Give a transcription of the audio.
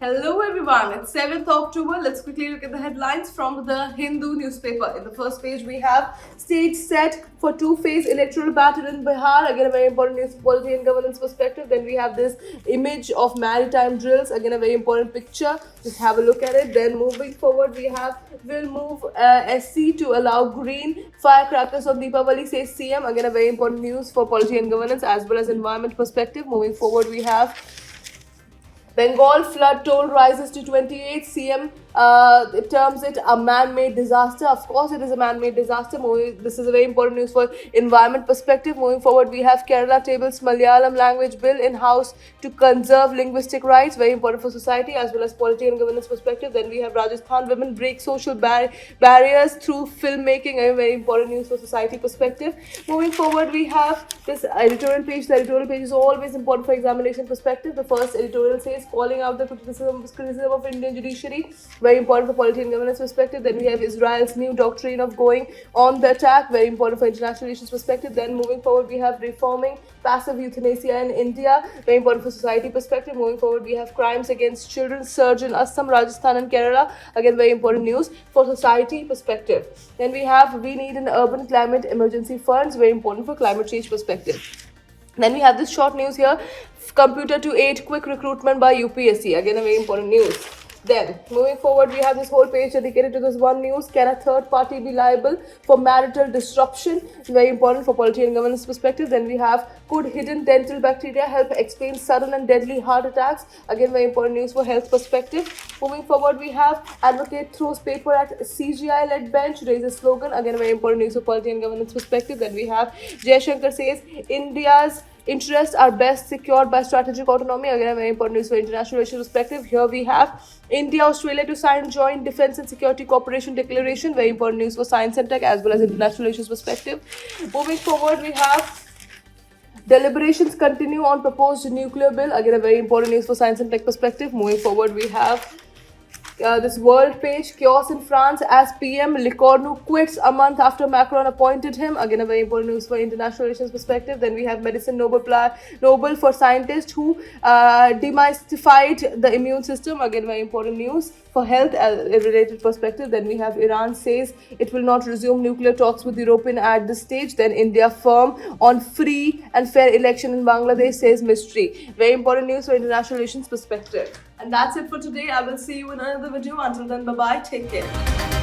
Hello everyone, it's 7th October. Let's quickly look at the headlines from the Hindu newspaper. In the first page, we have stage set for two-phase electoral battle in Bihar. Again, a very important news policy and governance perspective. Then we have this image of maritime drills. Again, a very important picture. Just have a look at it. Then moving forward, we have will move SC to allow green firecrackers on Deepavali, says CM. Again, a very important news for policy and governance as well as environment perspective. Moving forward, we have Bengal flood toll rises to 28. CM it terms it a man-made disaster. Of course, it is a man-made disaster. This is a very important news for environment perspective. Moving forward, we have Kerala tables Malayalam language bill in house to conserve linguistic rights. Very important for society as well as polity and governance perspective. Then we have Rajasthan women break social barriers through filmmaking. A very important news for society perspective. Moving forward, we have this editorial page. The editorial page is always important for examination perspective. The first editorial says calling out the criticism of Indian judiciary, very important for polity and governance perspective. Then we have Israel's new doctrine of going on the attack, very important for international relations perspective. Then moving forward, we have reforming passive euthanasia in India, very important for society perspective. Moving forward, we have crimes against children surge in Assam, Rajasthan and Kerala, again very important news for society perspective. Then we have we need an urban climate emergency funds, very important for climate change perspective. Then we have this short news here, computer to aid quick recruitment by UPSC. Again, a very important news. Then, moving forward, we have this whole page dedicated to this one news. Can a third party be liable for marital disruption? Very important for polity and governance perspective. Then we have, could hidden dental bacteria help explain sudden and deadly heart attacks? Again, very important news for health perspective. Moving forward, we have, advocate throws paper at CGI-led bench, raises slogan. Again, very important news for polity and governance perspective. Then we have, Jaishankar says, India's interests are best secured by strategic autonomy. Again, a very important news for international relations perspective. Here we have India, Australia to sign joint defense and security cooperation declaration. Very important news for science and tech as well as international relations perspective. Moving forward, we have deliberations continue on proposed nuclear bill. Again, a very important news for science and tech perspective. Moving forward, we have this world page, chaos in France as PM Licornu quits a month after Macron appointed him. Again, a very important news for international relations perspective. Then we have medicine Nobel for scientists who demystified the immune system. Again, very important news for health related perspective. Then we have Iran says it will not resume nuclear talks with European at this stage. Then India firm on free and fair election in Bangladesh, says mystery. Very important news for international relations perspective. And that's it for today. I will see you in another video. Until then, bye bye. Take care.